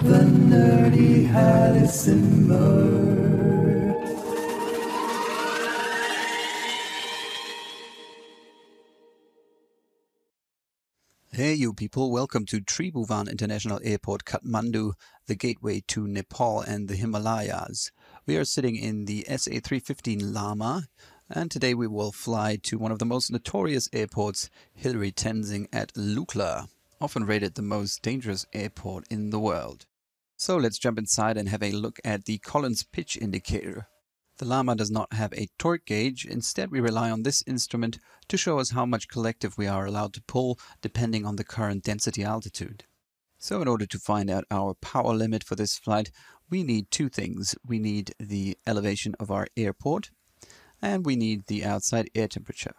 The nerdy Heli simmer. Hey you people, welcome to Tribhuvan International Airport, Kathmandu, the gateway to Nepal and the Himalayas. We are sitting in the SA315 Lama, and today we will fly to one of the most notorious airports, Heli Tenzing at Lukla, often rated the most dangerous airport in the world. So let's jump inside and have a look at the Collins pitch indicator. The Lama does not have a torque gauge. Instead, we rely on this instrument to show us how much collective we are allowed to pull depending on the current density altitude. So in order to find out our power limit for this flight, we need two things. We need the elevation of our airport and we need the outside air temperature.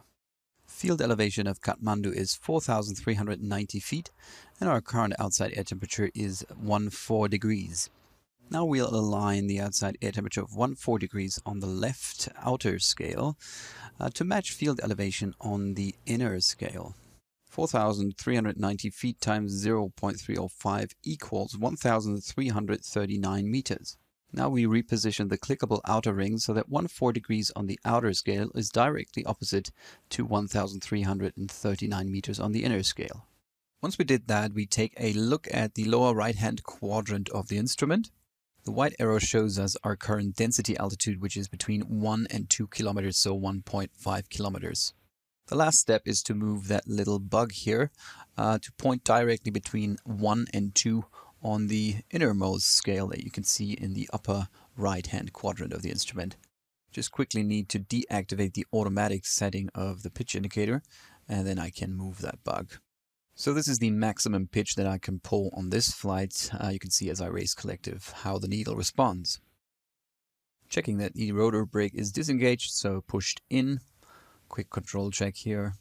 Field elevation of Kathmandu is 4,390 feet and our current outside air temperature is 14 degrees. Now we'll align the outside air temperature of 14 degrees on the left outer scale to match field elevation on the inner scale. 4,390 feet times 0.305 equals 1,339 meters. Now we reposition the clickable outer ring so that 14 degrees on the outer scale is directly opposite to 1,339 meters on the inner scale. Once we did that, we take a look at the lower right-hand quadrant of the instrument. The white arrow shows us our current density altitude, which is between 1 and 2 kilometers, so 1.5 kilometers. The last step is to move that little bug here to point directly between 1 and 2 on the innermost scale that you can see in the upper right-hand quadrant of the instrument. Just quickly need to deactivate the automatic setting of the pitch indicator, and then I can move that bug. So this is the maximum pitch that I can pull on this flight. You can see as I raise collective how the needle responds. Checking that the rotor brake is disengaged, so pushed in. Quick control check here.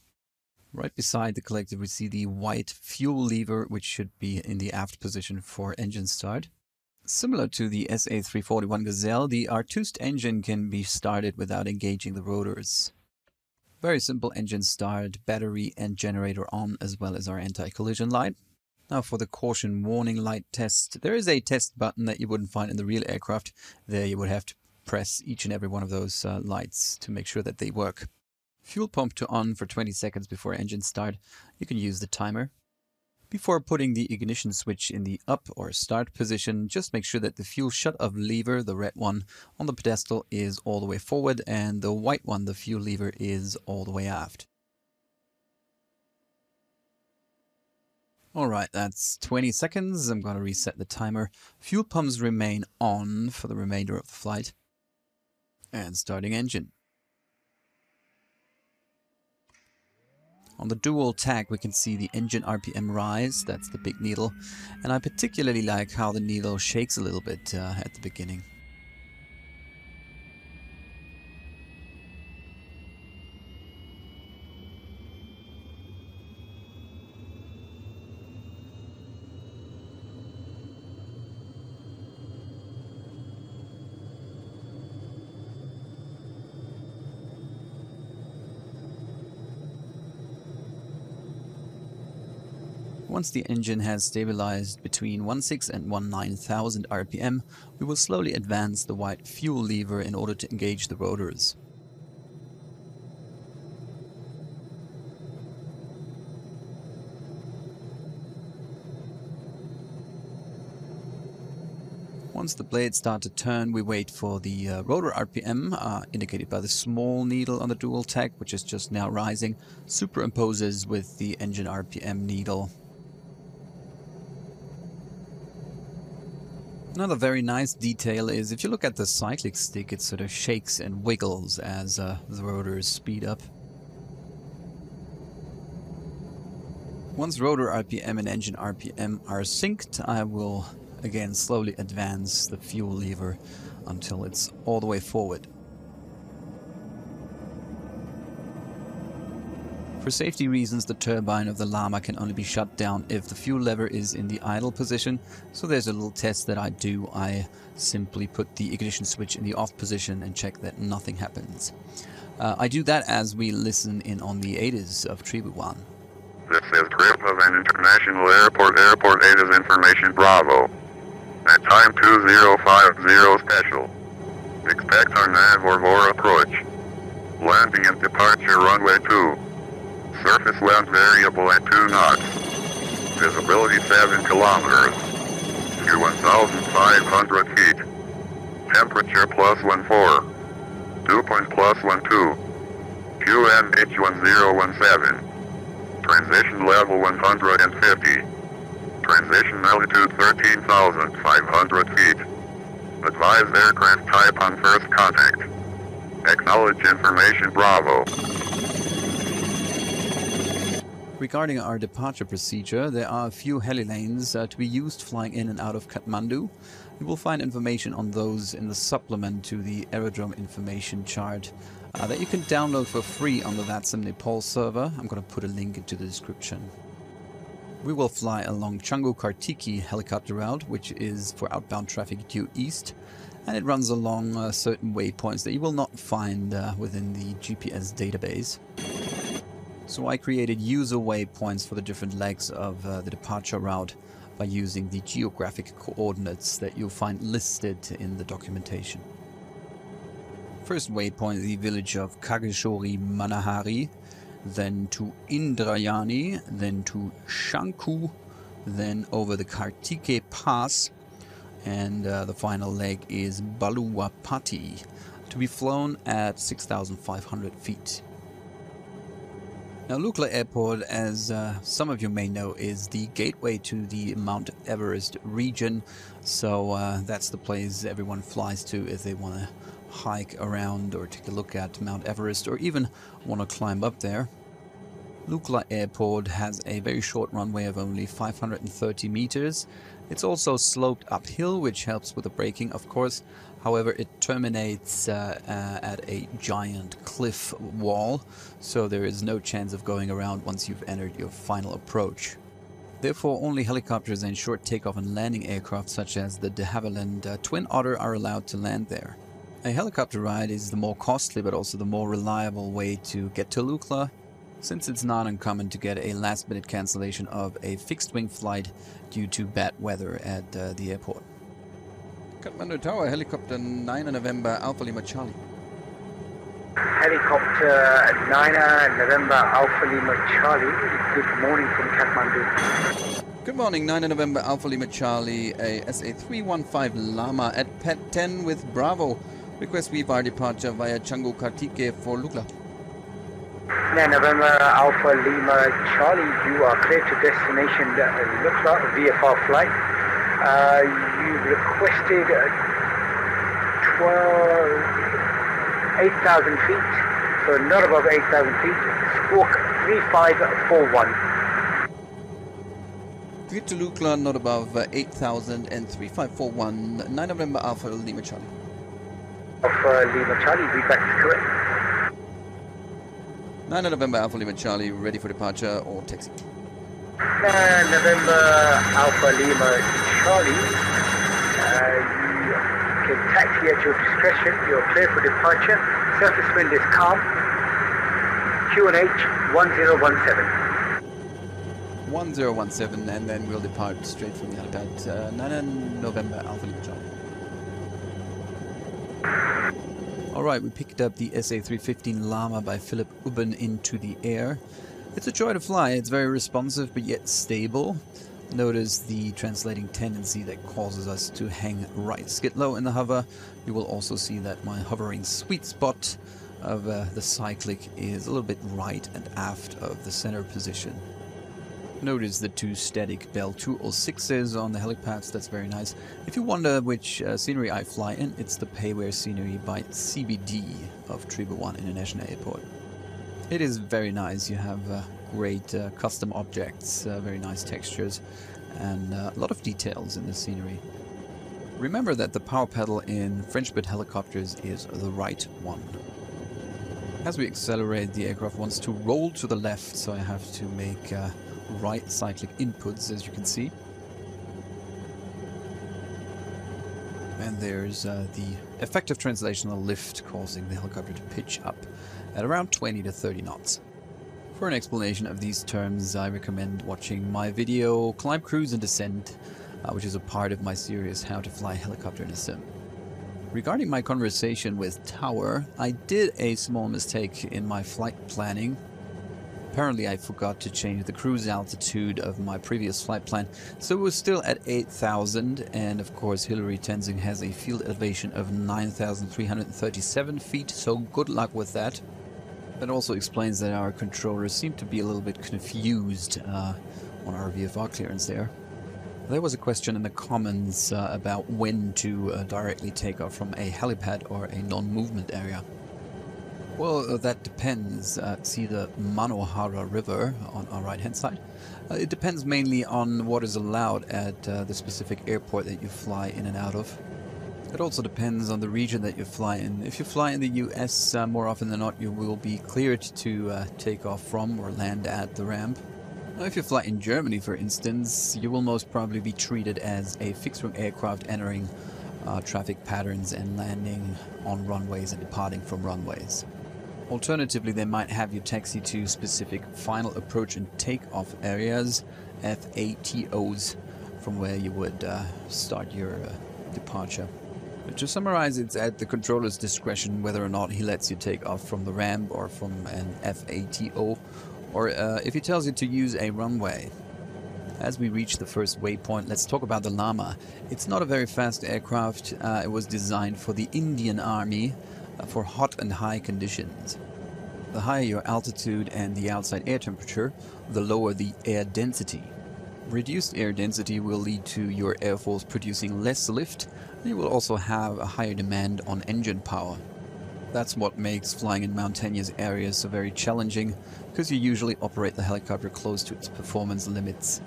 Right beside the collective we see the white fuel lever, which should be in the aft position for engine start. Similar to the SA341 Gazelle, the Artust engine can be started without engaging the rotors. Very simple engine start, battery and generator on, as well as our anti-collision light. Now for the caution warning light test, there is a test button that you wouldn't find in the real aircraft. There you would have to press each and every one of those lights to make sure that they work. Fuel pump to on for 20 seconds before engine start. You can use the timer. Before putting the ignition switch in the up or start position, just make sure that the fuel shut-off lever, the red one, on the pedestal is all the way forward and the white one, the fuel lever, is all the way aft. Alright, that's 20 seconds. I'm going to reset the timer. Fuel pumps remain on for the remainder of the flight. And starting engine. On the dual tach we can see the engine RPM rise, that's the big needle, and I particularly like how the needle shakes a little bit at the beginning. Once the engine has stabilized between 16,000 and 19,000 RPM, we will slowly advance the white fuel lever in order to engage the rotors. Once the blades start to turn, we wait for the rotor RPM, indicated by the small needle on the dual tach, which is just now rising, superimposes with the engine RPM needle. Another very nice detail is if you look at the cyclic stick, it sort of shakes and wiggles as the rotors speed up. Once rotor RPM and engine RPM are synced, I will again slowly advance the fuel lever until it's all the way forward. For safety reasons, the turbine of the Lama can only be shut down if the fuel lever is in the idle position. So there's a little test that I do. I simply put the ignition switch in the off position and check that nothing happens. I do that as we listen in on the ATC of Tribhuvan. This is Tribhuvan International Airport, Airport ATC information, Bravo. At time 2050 special. Expect our nav or VOR approach. Landing and departure runway 2. Surface land variable at 2 knots. Visibility 7 kilometers. To 1,500 feet. Temperature +14. Dew point +12. QNH 1017. Transition level 150. Transition altitude 13,500 feet. Advised aircraft type on first contact. Acknowledge information Bravo. Regarding our departure procedure, there are a few heli lanes to be used flying in and out of Kathmandu. You will find information on those in the supplement to the aerodrome information chart that you can download for free on the VATSIM Nepal server. I'm going to put a link into the description. We will fly along Canggu Kartike helicopter route, which is for outbound traffic due east, and it runs along certain waypoints that you will not find within the GPS database. So I created user waypoints for the different legs of the departure route by using the geographic coordinates that you'll find listed in the documentation. First waypoint, the village of Kageshori Manahari, then to Indrayani, then to Shanku, then over the Kartike Pass, and the final leg is Baluwapati, to be flown at 6,500 feet. Now, Lukla Airport, as some of you may know, is the gateway to the Mount Everest region. So that's the place everyone flies to if they want to hike around or take a look at Mount Everest or even want to climb up there. Lukla Airport has a very short runway of only 530 meters. It's also sloped uphill, which helps with the braking, of course. However, it terminates at a giant cliff wall, so there is no chance of going around once you've entered your final approach. Therefore, only helicopters and short takeoff and landing aircraft such as the de Havilland Twin Otter are allowed to land there. A helicopter ride is the more costly but also the more reliable way to get to Lukla, since it's not uncommon to get a last-minute cancellation of a fixed-wing flight due to bad weather at the airport. Kathmandu Tower, helicopter 9 November Alpha Lima Charlie. Helicopter 9 November Alpha Lima Charlie, good morning from Kathmandu. Good morning, 9 November Alpha Lima Charlie, a SA315 Lama at Pet 10 with Bravo. Request VFR departure via Canggu Kartike for Lukla. 9 November Alpha Lima Charlie, you are clear to destination Lukla VFR flight. You requested 8,000 feet, so not above 8,000 feet, squawk 3541. Get to Lukla, not above 8,000 and 3541, 9 November Alpha Lima Charlie. Alpha Lima Charlie, read back to correct. 9 November Alpha Lima Charlie, ready for departure or taxi. 9 November Alpha Lima Charlie, you can taxi at your discretion, you're clear for departure, surface wind is calm, QNH 1017. 1017, and then we'll depart straight from the helipad. 9 November Alpha Lima Charlie. Alright, we picked up the SA315 Lama by Philipp Ubbens into the air. It's a joy to fly, it's very responsive but yet stable. Notice the translating tendency that causes us to hang right skid low in the hover. You will also see that my hovering sweet spot of the cyclic is a little bit right and aft of the center position. Notice the two static Bell 206s on the helipads, that's very nice. If you wonder which scenery I fly in, it's the Payware scenery by CBD of Tribhuvan International Airport. It is very nice, you have great custom objects, very nice textures, and a lot of details in the scenery. Remember that the power pedal in French-built helicopters is the right one. As we accelerate, the aircraft wants to roll to the left, so I have to make right cyclic inputs, as you can see. And there's the effective translational lift causing the helicopter to pitch up at around 20 to 30 knots. For an explanation of these terms, I recommend watching my video Climb, Cruise and Descent which is a part of my series How to Fly a Helicopter in a Sim. Regarding my conversation with Tower, I did a small mistake in my flight planning. Apparently I forgot to change the cruise altitude of my previous flight plan, so it was still at 8,000, and of course Hillary Tenzing has a field elevation of 9,337 feet, so good luck with that. That also explains that our controllers seem to be a little bit confused on our VFR clearance there. There was a question in the comments about when to directly take off from a helipad or a non-movement area. Well, that depends. See the Manohara River on our right-hand side. It depends mainly on what is allowed at the specific airport that you fly in and out of. It also depends on the region that you fly in. If you fly in the US, more often than not, you will be cleared to take off from or land at the ramp. Now, if you fly in Germany, for instance, you will most probably be treated as a fixed-wing aircraft entering traffic patterns and landing on runways and departing from runways. Alternatively, they might have you taxi to specific final approach and takeoff areas, FATOs, from where you would start your departure. But to summarize, it's at the controller's discretion whether or not he lets you take off from the ramp or from an FATO, or if he tells you to use a runway. As we reach the first waypoint, let's talk about the Lama. It's not a very fast aircraft. It was designed for the Indian Army, for hot and high conditions. The higher your altitude and the outside air temperature, the lower the air density. Reduced air density will lead to your Air Force producing less lift, and you will also have a higher demand on engine power. That's what makes flying in mountainous areas so very challenging, because you usually operate the helicopter close to its performance limits.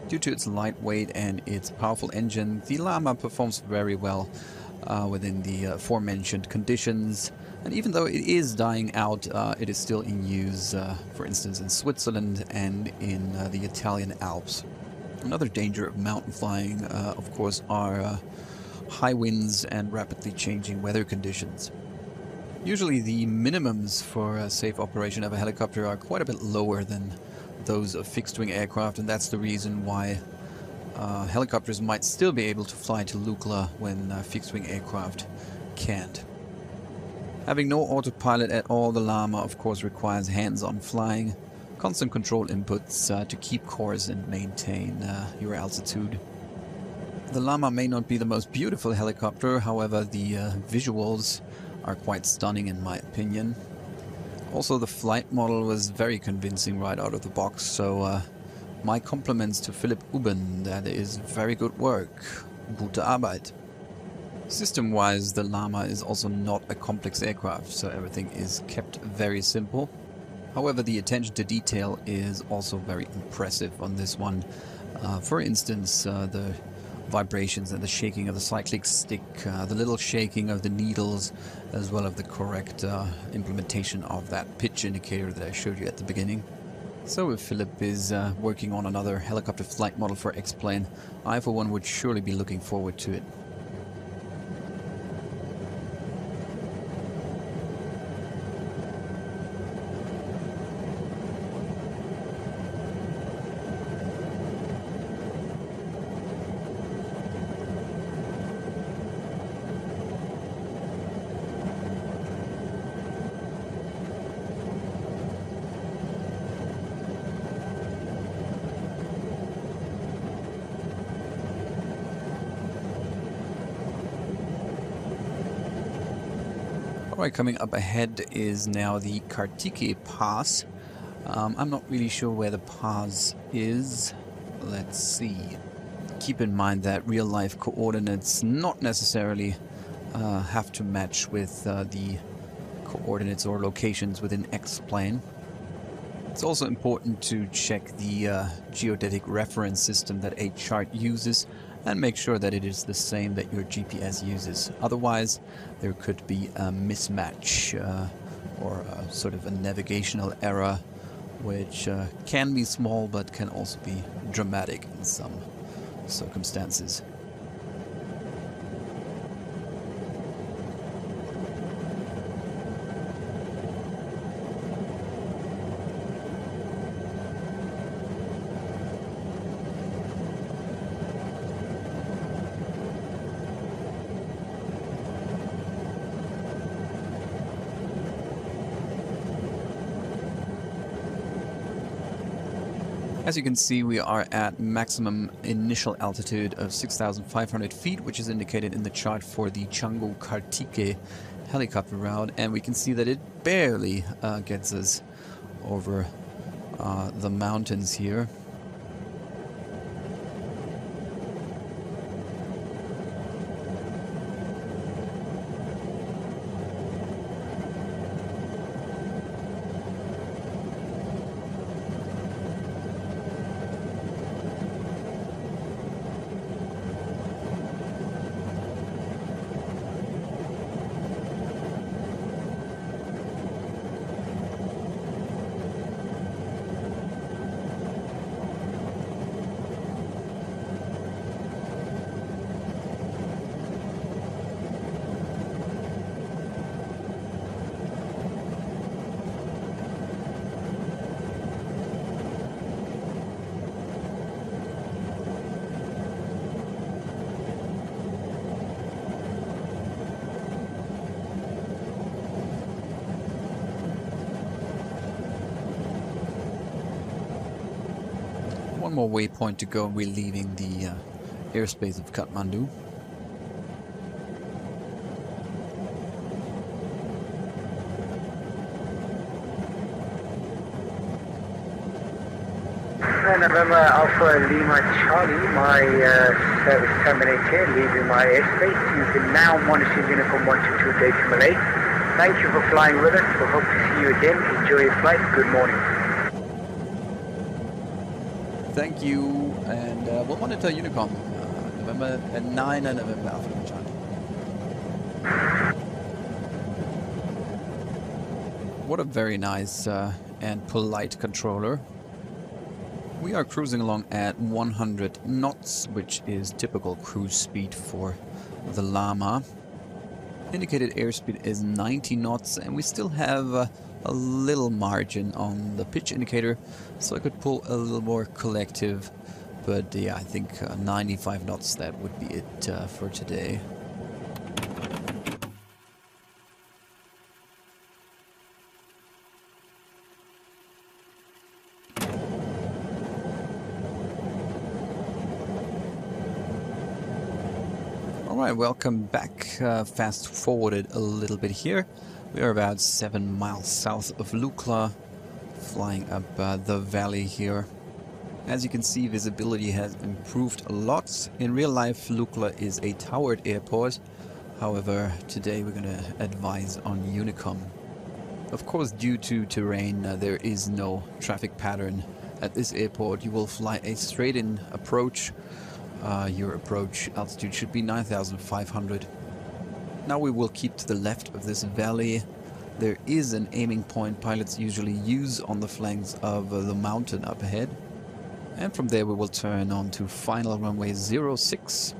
Due to its lightweight and its powerful engine, the Lama performs very well within the aforementioned conditions, and even though it is dying out, it is still in use, for instance in Switzerland and in the Italian Alps. Another danger of mountain flying, of course, are high winds and rapidly changing weather conditions. Usually the minimums for safe operation of a helicopter are quite a bit lower than those of fixed-wing aircraft, and that's the reason why helicopters might still be able to fly to Lukla when fixed-wing aircraft can't. Having no autopilot at all, the Lama of course requires hands-on flying, constant control inputs to keep course and maintain your altitude. The Lama may not be the most beautiful helicopter, however the visuals are quite stunning in my opinion. Also, the flight model was very convincing right out of the box, so my compliments to Philipp Ubbens. That is very good work. Gute Arbeit. System-wise, the Lama is also not a complex aircraft, so everything is kept very simple. However, the attention to detail is also very impressive on this one. For instance, the vibrations and the shaking of the cyclic stick, the little shaking of the needles, as well as the correct implementation of that pitch indicator that I showed you at the beginning. So if Philipp is working on another helicopter flight model for X-Plane, I for one would surely be looking forward to it. Alright, coming up ahead is now the Kartike Pass. I'm not really sure where the pass is. Let's see. Keep in mind that real-life coordinates not necessarily have to match with the coordinates or locations within X-Plane. It's also important to check the geodetic reference system that a chart uses and make sure that it is the same that your GPS uses. Otherwise, there could be a mismatch or sort of a navigational error, which can be small but can also be dramatic in some circumstances. As you can see, we are at maximum initial altitude of 6,500 feet, which is indicated in the chart for the Canggu Kartike helicopter route, and we can see that it barely gets us over the mountains here. One more waypoint to go. We're leaving the airspace of Kathmandu. November Alpha Lima Charlie, my service terminated, leaving my airspace. You can now monitor Uniform 122.8. Thank you for flying with us. We hope to see you again. Enjoy your flight. Good morning. Thank you, and we'll monitor Unicom, November 9 and November Alpha Lima Charlie. What a very nice and polite controller. We are cruising along at 100 knots, which is typical cruise speed for the Lama. Indicated airspeed is 90 knots, and we still have a little margin on the pitch indicator, so I could pull a little more collective, but yeah, I think 95 knots, that would be it for today. Alright, welcome back. Fast forwarded a little bit here. We are about 7 miles south of Lukla, flying up the valley here. As you can see, visibility has improved a lot. In real life, Lukla is a towered airport. However, today we're going to advise on Unicom. Of course, due to terrain, there is no traffic pattern at this airport. You will fly a straight-in approach. Your approach altitude should be 9,500. Now we will keep to the left of this valley. There is an aiming point pilots usually use on the flanks of the mountain up ahead. And from there we will turn on to final runway 06.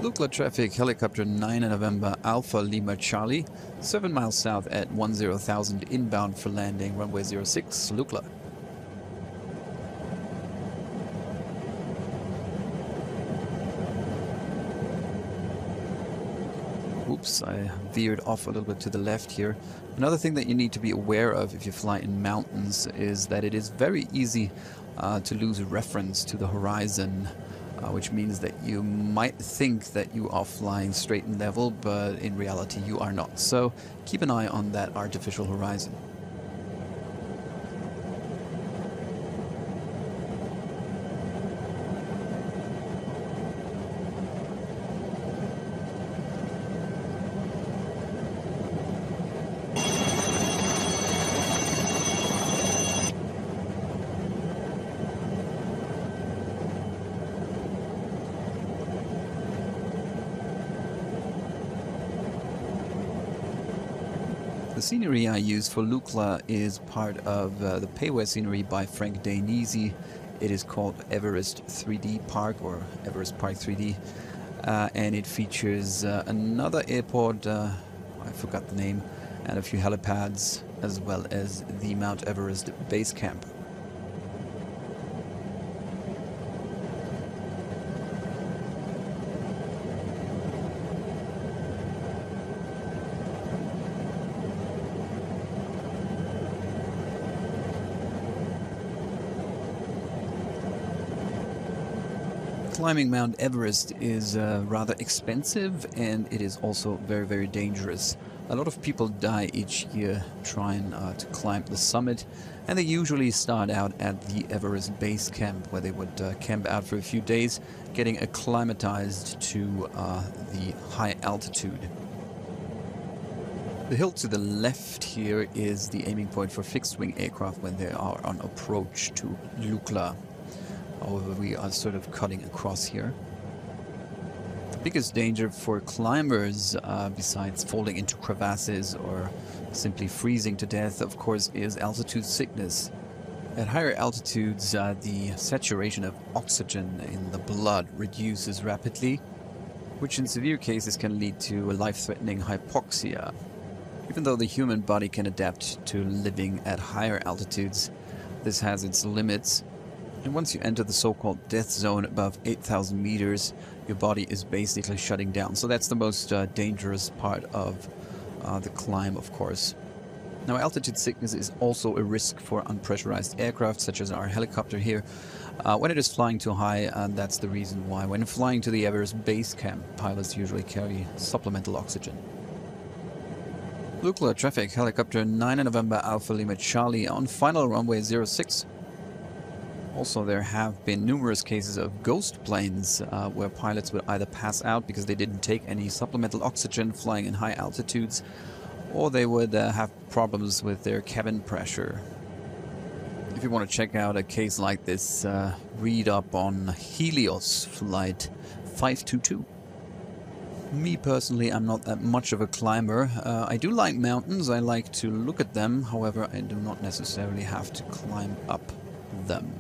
Lukla traffic, helicopter 9 November Alpha Lima Charlie, 7 miles south at 10,000 inbound for landing, runway 06, Lukla. Oops, I veered off a little bit to the left here. Another thing that you need to be aware of if you fly in mountains is that it is very easy to lose reference to the horizon. Which means that you might think that you are flying straight and level, but in reality you are not. So keep an eye on that artificial horizon. The scenery I use for Lukla is part of the payware scenery by Frank Dainese. It is called Everest 3D Park, or Everest Park 3D, and it features another airport, I forgot the name, and a few helipads. as well as the Mount Everest base camp. Climbing Mount Everest is rather expensive, and it is also very, very dangerous. A lot of people die each year trying to climb the summit, and they usually start out at the Everest base camp, where they would camp out for a few days, getting acclimatized to the high altitude. The hill to the left here is the aiming point for fixed-wing aircraft when they are on approach to Lukla. However, we are sort of cutting across here. The biggest danger for climbers, besides falling into crevasses or simply freezing to death, of course, is altitude sickness. At higher altitudes, the saturation of oxygen in the blood reduces rapidly, which in severe cases can lead to life-threatening hypoxia. Even though the human body can adapt to living at higher altitudes, this has its limits. And once you enter the so-called death zone above 8,000 meters, your body is basically shutting down. So that's the most dangerous part of the climb, of course. Now, altitude sickness is also a risk for unpressurized aircraft, such as our helicopter here, when it is flying too high, and that's the reason why when flying to the Everest base camp, pilots usually carry supplemental oxygen. Lukla traffic, helicopter 9 November Alpha Lima Charlie on final runway 06. Also, there have been numerous cases of ghost planes where pilots would either pass out because they didn't take any supplemental oxygen flying in high altitudes, or they would have problems with their cabin pressure. If you want to check out a case like this, read up on Helios flight 522. Me personally, I'm not that much of a climber. I do like mountains, I like to look at them, however I do not necessarily have to climb up them.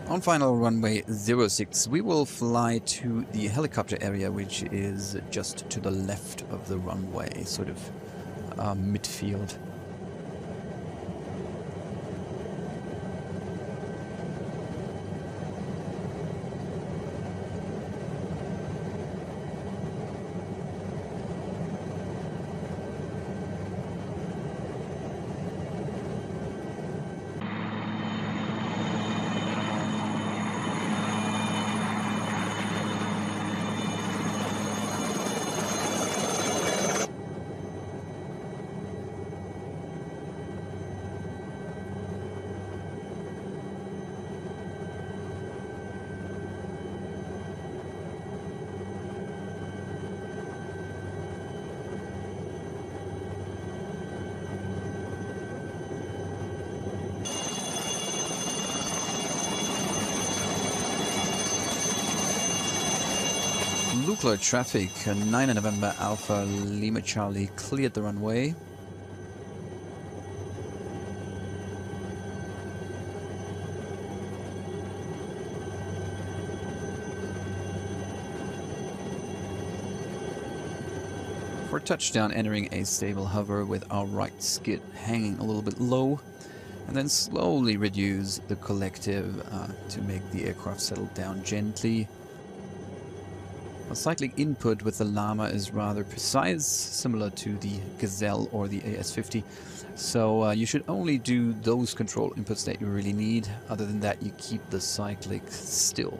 On final runway 06, we will fly to the helicopter area, which is just to the left of the runway, sort of midfield. Lukla traffic, 9 November Alpha Lima Charlie cleared the runway. For touchdown, entering a stable hover with our right skid hanging a little bit low, and then slowly reduce the collective to make the aircraft settle down gently. A cyclic input with the Lama is rather precise, similar to the Gazelle or the AS50. So you should only do those control inputs that you really need. Other than that, you keep the cyclic still.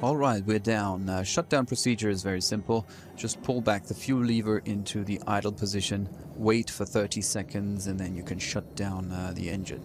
Alright, we're down. Shutdown procedure is very simple. Just pull back the fuel lever into the idle position, wait for 30 seconds, and then you can shut down the engine.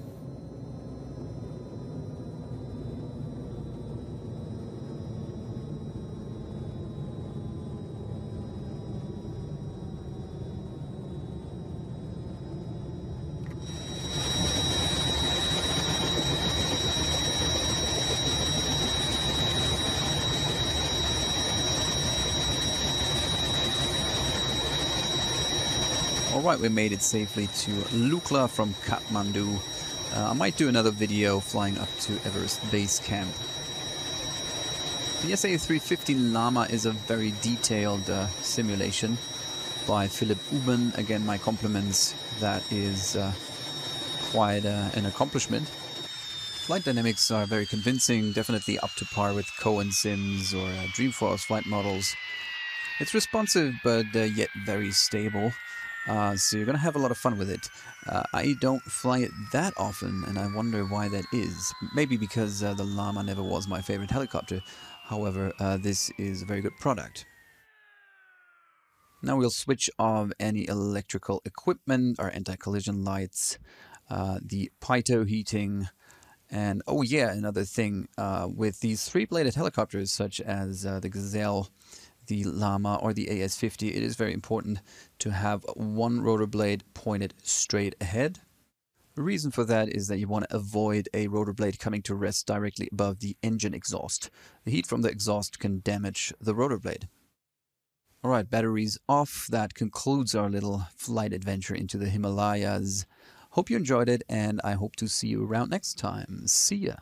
Alright, we made it safely to Lukla from Kathmandu. I might do another video flying up to Everest Base Camp. The SA315 Lama is a very detailed simulation by Philipp Ubbens. Again, my compliments. That is quite an accomplishment. Flight dynamics are very convincing, definitely up to par with Cohen Sims or Dreamforce flight models. It's responsive, but yet very stable. So you're going to have a lot of fun with it. I don't fly it that often, and I wonder why that is. Maybe because the Lama never was my favorite helicopter. However, this is a very good product. Now we'll switch off any electrical equipment, our anti-collision lights, the pitot heating, and oh yeah, another thing, with these three-bladed helicopters such as the Gazelle, the Lama or the AS50, it is very important to have one rotor blade pointed straight ahead. The reason for that is that you want to avoid a rotor blade coming to rest directly above the engine exhaust. The heat from the exhaust can damage the rotor blade. Alright, batteries off. That concludes our little flight adventure into the Himalayas. Hope you enjoyed it, and I hope to see you around next time. See ya!